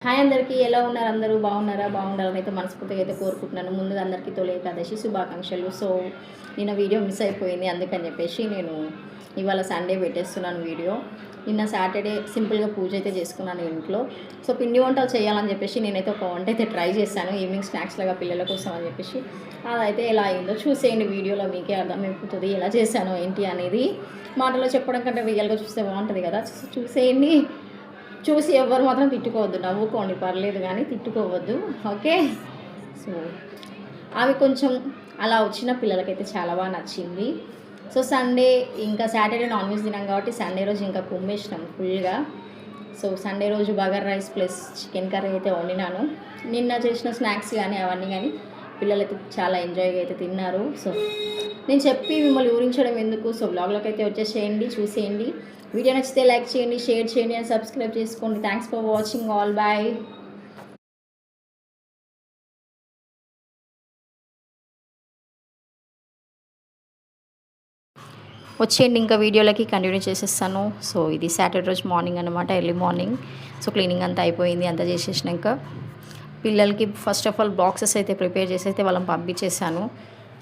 Hi అందరికీ, ఎలా ఉన్నారు? అందరూ బాగున్నారా? బాగుండాలని అయితే మనస్ఫూర్తిగా అయితే కోరుకుంటున్నాను. ముందుగా అందరికీ తొలి ఏకాదశి శుభాకాంక్షలు. సో నిన్న వీడియో మిస్ అయిపోయింది, అందుకని చెప్పేసి నేను ఇవాళ సండే పెట్టేస్తున్నాను వీడియో. నిన్న సాటర్డే సింపుల్గా పూజ అయితే చేసుకున్నాను ఇంట్లో. సో పిండి వంటలు చేయాలని చెప్పేసి నేనైతే ఒక వంట అయితే ట్రై చేశాను, ఈవినింగ్ స్నాక్స్ లాగా పిల్లల కోసం అని చెప్పేసి. అదైతే ఎలా అయిందో చూసేయండి, వీడియోలో మీకే అర్థమైపోతుంది ఎలా చేశానో ఏంటి అనేది. మాటలో చెప్పడం కంటే రియల్గా చూస్తే బాగుంటుంది కదా, చూసేయండి. చూసి ఎవ్వరు మాత్రం తిట్టుకోవద్దు, నవ్వుకోండి పర్లేదు కానీ తిట్టుకోవద్దు, ఓకే. సో అవి కొంచెం అలా వచ్చిన పిల్లలకైతే చాలా బాగా నచ్చింది. సో సండే ఇంకా సాటర్డే నాన్ వెజ్ తినాం కాబట్టి సండే రోజు ఇంకా కుమ్మేసినాం ఫుల్గా. సో సండే రోజు bagara rice plus chicken curry అయితే వండినాను. నిన్న చేసిన స్నాక్స్ కానీ అవన్నీ కానీ పిల్లలైతే చాలా ఎంజాయ్గా అయితే తిన్నారు. సో నేను చెప్పి మిమ్మల్ని ఊరించడం ఎందుకు, సో బ్లాగ్లోకి అయితే వచ్చేసేయండి, చూసేయండి. వీడియో నచ్చితే లైక్ చేయండి, షేర్ చేయండి అండ్ సబ్స్క్రైబ్ చేసుకోండి. Thanks for watching, all bye. వచ్చేయండి, ఇంకా వీడియోలకి కంటిన్యూ చేసేస్తాను. సో ఇది సాటర్డే రోజు మార్నింగ్ అనమాట, ఎర్లీ మార్నింగ్. సో క్లీనింగ్ అంతా అయిపోయింది, అంతా చేసేసినాక పిల్లలకి ఫస్ట్ ఆఫ్ ఆల్ బాక్సెస్ అయితే ప్రిపేర్ చేసి అయితే వాళ్ళని పంపించేశాను.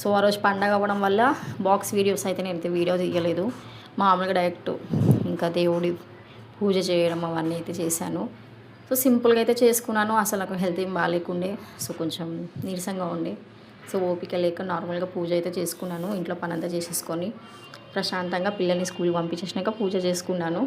సో ఆ రోజు పండగ అవ్వడం వల్ల బాక్స్ వీడియోస్ అయితే నేనైతే వీడియో తీయలేదు, మామూలుగా డైరెక్ట్ ఇంకా దేవుడి పూజ చేయడం అవన్నీ అయితే చేశాను. సో సింపుల్గా అయితే చేసుకున్నాను. అసలు నాకు హెల్త్ ఏం బాగాలేకుండే, సో కొంచెం నీరసంగా ఉండే. సో ఓపిక లేక నార్మల్గా పూజ అయితే చేసుకున్నాను, ఇంట్లో పని అంతా చేసేసుకొని ప్రశాంతంగా పిల్లల్ని స్కూల్కి పంపించేసినాక పూజ చేసుకున్నాను.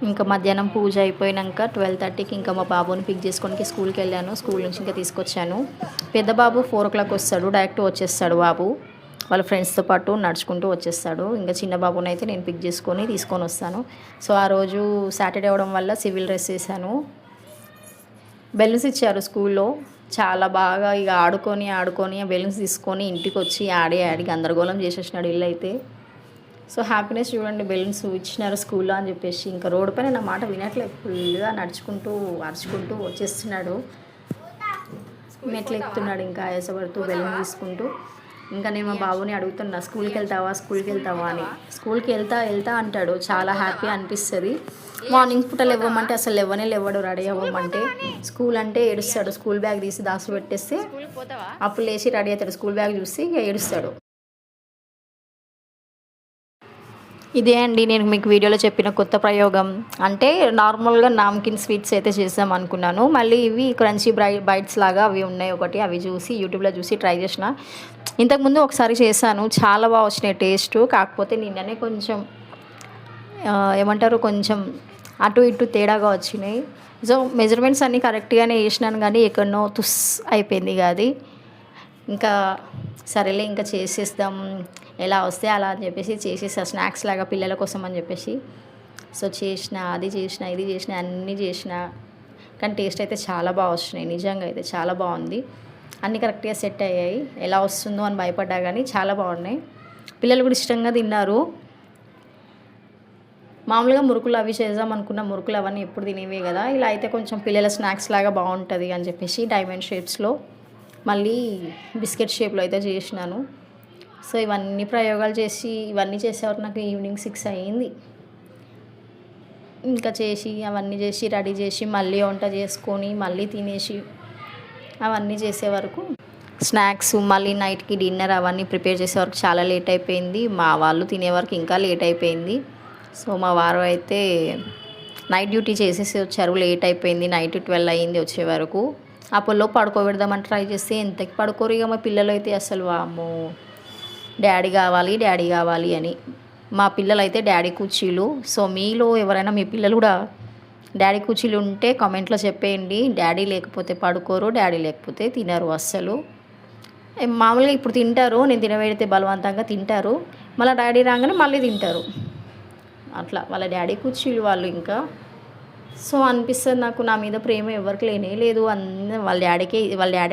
ఇంకా మధ్యాహ్నం పూజ అయిపోయాక 12:30కి ఇంకా మా బాబుని పిక్ చేసుకోనికి స్కూల్కి వెళ్ళాను. స్కూల్ నుంచి ఇంకా తీసుకొచ్చాను. పెద్ద బాబు 4 o'clock వస్తాడు, డైరెక్ట్ వచ్చేస్తాడు బాబు, వాళ్ళ ఫ్రెండ్స్తో పాటు నడుచుకుంటూ వచ్చేస్తాడు. ఇంకా చిన్న బాబుని అయితే నేను పిక్ చేసుకొని తీసుకొని వస్తాను. సో ఆ రోజు సాటర్డే అవడం వల్ల సివిల్ డ్రెస్ వేసాను. బెలూన్స్ ఇచ్చారు స్కూల్లో, చాలా బాగా ఇక ఆడుకొని ఆడుకొని బెలూన్స్ తీసుకొని ఇంటికి వచ్చి ఆడి గందరగోళం చేసేసినాడు ఇల్లు అయితే. సో హ్యాపీనెస్ చూడండి, బెలూన్స్ ఇచ్చినారు స్కూల్లో అని చెప్పేసి. ఇంకా రోడ్డు పైన నా మాట వినట్లేదు, ఫుల్గా నడుచుకుంటూ అరుచుకుంటూ వచ్చేస్తున్నాడు, మెట్లు ఎక్కుతున్నాడు ఇంకా ఆయాసపడుతూ బెలూన్ తీసుకుంటూ. ఇంకా నేను మా బాబుని అడుగుతున్నా, స్కూల్కి వెళ్తావా అని. స్కూల్కి వెళ్తా అంటాడు, చాలా హ్యాపీ అనిపిస్తుంది. మార్నింగ్ పూట లేవమంటే అసలు లేవడు, రెడీ అవ్వమంటే. స్కూల్ అంటే ఏడుస్తాడు, స్కూల్ బ్యాగ్ తీసి దాచి పెట్టేస్తే అప్పుడు లేచి రెడీ అవుతాడు, స్కూల్ బ్యాగ్ చూసి ఏడుస్తాడు. ఇదే అండి నేను మీకు వీడియోలో చెప్పిన కొత్త ప్రయోగం. అంటే నార్మల్గా నామ్కిన్ స్వీట్స్ అయితే చేద్దాం అనుకున్నాను, మళ్ళీ ఇవి క్రంచీ బైట్స్ లాగా అవి ఉన్నాయి ఒకటి, అవి చూసి యూట్యూబ్లో చూసి ట్రై చేసిన. ఇంతకుముందు ఒకసారి చేశాను, చాలా బాగా వచ్చినాయి టేస్ట్. కాకపోతే నిన్ననే కొంచెం ఏమంటారు, కొంచెం అటు ఇటు తేడాగా వచ్చినాయి. సో మెజర్మెంట్స్ అన్నీ కరెక్ట్గానే వేసినాను కానీ ఎక్కడనో తుస్ అయిపోయింది కాదు. ఇంకా సరేలే ఇంకా చేసేద్దాం, ఎలా వస్తే అలా అని చెప్పేసి చేసేసా, స్నాక్స్ లాగా పిల్లల కోసం అని చెప్పేసి. సో చేసిన, అది చేసిన, ఇది చేసిన, అన్నీ చేసిన, కానీ టేస్ట్ అయితే చాలా బాగా వచ్చినాయి, నిజంగా అయితే చాలా బాగుంది. అన్నీ కరెక్ట్గా సెట్ అయ్యాయి. ఎలా వస్తుందో అని భయపడ్డా కానీ చాలా బాగున్నాయి, పిల్లలు కూడా ఇష్టంగా తిన్నారు. మామూలుగా మురుకులు అవి చేద్దాం అనుకున్న, మురుకులు అవన్నీ ఎప్పుడు తినేవే కదా, ఇలా అయితే కొంచెం పిల్లల స్నాక్స్ లాగా బాగుంటుంది అని చెప్పేసి డైమండ్ షేప్స్లో మళ్ళీ బిస్కెట్ షేప్లో అయితే చేసినాను. సో ఇవన్నీ ప్రయోగాలు చేసి ఇవన్నీ చేసేవారు నాకు ఈవినింగ్ 6 అయ్యింది. ఇంకా చేసి అవన్నీ చేసి రెడీ చేసి మళ్ళీ వంట చేసుకొని మళ్ళీ తినేసి అవన్నీ చేసే వరకు స్నాక్స్ మళ్ళీ నైట్కి డిన్నర్ అవన్నీ ప్రిపేర్ చేసే వరకు చాలా లేట్ అయిపోయింది. మా వాళ్ళు తినే వరకు ఇంకా లేట్ అయిపోయింది. సో మా వారు అయితే నైట్ డ్యూటీ చేసేసి వచ్చారు. లేట్ అయిపోయింది. నైట్ 12 అయ్యింది వచ్చే వరకు. అప్పట్లో పడుకోబెడదామని ట్రై చేస్తే ఎంతకి పడుకోరు. ఇక మా పిల్లలు అయితే అసలు వామ్మో డాడీ కావాలి డాడీ కావాలి అని. మా పిల్లలు అయితే డాడీ కుర్చీలు. సో మీలో ఎవరైనా మీ పిల్లలు కూడా డాడీ కుర్చీలు ఉంటే కామెంట్లో చెప్పేయండి. డాడీ లేకపోతే పడుకోరు, డాడీ లేకపోతే తినరు అస్సలు. మామూలుగా ఇప్పుడు తింటారు, నేను తినబెడితే బలవంతంగా తింటారు, మళ్ళీ డాడీ రాగానే మళ్ళీ తింటారు. అట్లా వాళ్ళ డాడీ కుర్చీలు వాళ్ళు. ఇంకా సో అనిపిస్తుంది నాకు నా మీద ప్రేమ ఎవరికి లేనే లేదు. వాళ్ళ డాడీ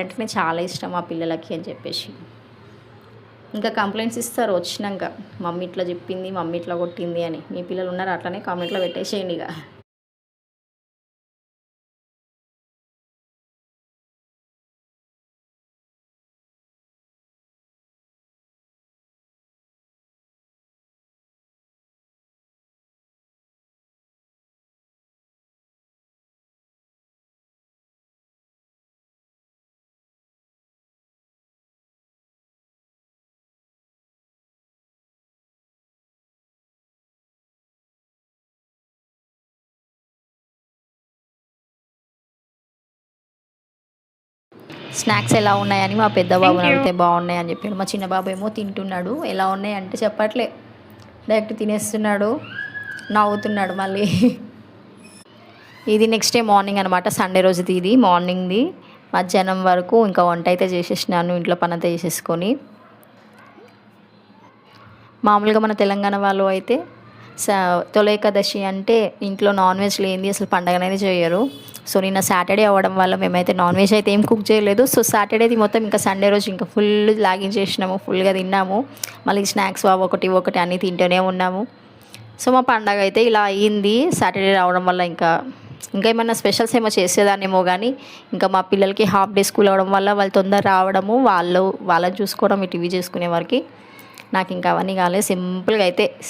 అంటేనే చాలా ఇష్టం ఆ పిల్లలకి అని చెప్పేసి. ఇంకా కంప్లైంట్స్ ఇస్తారు వచ్చినాక, మమ్మీ ఇట్లా చెప్పింది, మమ్మీ ఇట్లా కొట్టింది అని. మీ పిల్లలు ఉన్నారు అట్లనే కామెంట్లో పెట్టేసేయండి ఇక. స్నాక్స్ ఎలా ఉన్నాయని మా పెద్ద బాబుని అడిగితే బాగున్నాయని చెప్పాడు. మా చిన్న బాబు ఏమో తింటున్నాడు. ఎలా ఉన్నాయి అంటే చెప్పట్లే, డైరెక్ట్ తినేస్తున్నాడు, నవ్వుతున్నాడు మళ్ళీ. ఇది నెక్స్ట్ డే మార్నింగ్ అనమాట, సండే రోజుది. ఇది మార్నింగ్ది. మధ్యాహ్నం వరకు ఇంకా వంట అయితే చేసేసినాను, ఇంట్లో పని అంతా చేసేసుకొని. మామూలుగా మన తెలంగాణ వాళ్ళు అయితే తొలి ఏకాదశి అంటే ఇంట్లో నాన్ వెజ్ లేనిది అసలు పండగ అనేది చేయరు. సో నిన్న సాటర్డే అవ్వడం వల్ల మేమైతే నాన్ వెజ్ అయితే ఏం కుక్ చేయలేదు. సో సాటర్డేది మొత్తం ఇంకా సండే రోజు ఇంకా ఫుల్ లాగించేసినాము, ఫుల్గా తిన్నాము. మళ్ళీ స్నాక్స్ ఒకటి అన్నీ తింటూనే ఉన్నాము. సో మా పండగ అయితే ఇలా అయ్యింది సాటర్డే రావడం వల్ల. ఇంకా ఏమైనా స్పెషల్స్ ఏమో చేసేదాన్నేమో కానీ ఇంకా మా పిల్లలకి హాఫ్ డే స్కూల్ అవ్వడం వల్ల వాళ్ళు తొందర రావడము, వాళ్ళని చూసుకోవడం, ఈ టీవీ చేసుకునే వారికి నాకు ఇంకా అవన్నీ కాలేదు.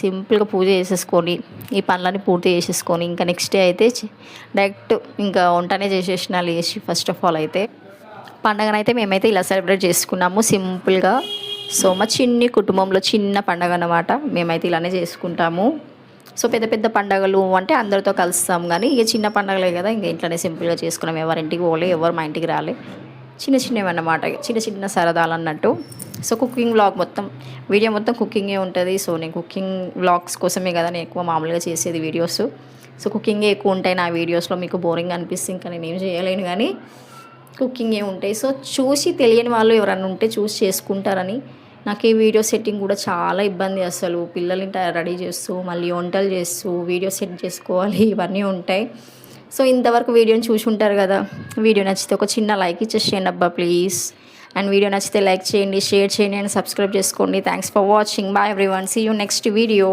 సింపుల్గా పూజ చేసేసుకొని ఈ పనులన్నీ పూర్తి చేసేసుకొని ఇంకా నెక్స్ట్ డే అయితే డైరెక్ట్ ఇంకా వంటనే చేసేసిన లేచి. ఫస్ట్ ఆఫ్ ఆల్ అయితే పండగనైతే మేమైతే ఇలా సెలబ్రేట్ చేసుకున్నాము సింపుల్గా. సో మా చిన్ని కుటుంబంలో చిన్న పండగ అన్నమాట, మేమైతే ఇలానే చేసుకుంటాము. సో పెద్ద పండగలు అంటే అందరితో కలుస్తాం, కానీ ఇక చిన్న పండగలే కదా ఇంకా ఇంట్లోనే సింపుల్గా చేసుకున్నాం. ఎవరింటికి పోలే, ఎవరు మా ఇంటికి రాలే, చిన్నవి అన్నమాట, చిన్న సరదాలు అన్నట్టు. సో కుకింగ్ వ్లాగ్ వీడియో మొత్తం కుకింగే ఉంటుంది. సో నేను కుకింగ్ వ్లాగ్స్ కోసమే కదా నేను ఎక్కువ మామూలుగా చేసేది వీడియోస్. సో కుకింగే ఎక్కువ ఉంటాయి నా వీడియోస్లో. మీకు బోరింగ్ అనిపిస్తే ఇంకా నేను ఏం చేయలేను, కానీ కుకింగే ఉంటాయి. సో చూసి తెలియని వాళ్ళు ఎవరన్నా ఉంటే చూసి చేసుకుంటారని. నాకు ఈ వీడియో సెట్టింగ్ కూడా చాలా ఇబ్బంది అసలు. పిల్లల్ని రెడీ చేస్తూ మళ్ళీ వంటలు చేస్తూ వీడియో సెట్ చేసుకోవాలి, ఇవన్నీ ఉంటాయి. సో ఇంతవరకు వీడియోని చూసి ఉంటారు కదా. వీడియో నచ్చితే ఒక చిన్న లైక్ ఇచ్చేసేయండి అబ్బా ప్లీజ్. అండ్ వీడియో నచ్చితే లైక్ చేయండి, షేర్ చేయండి అండ్ సబ్స్క్రైబ్ చేసుకోండి. Thanks for watching. Bye everyone, see you next video.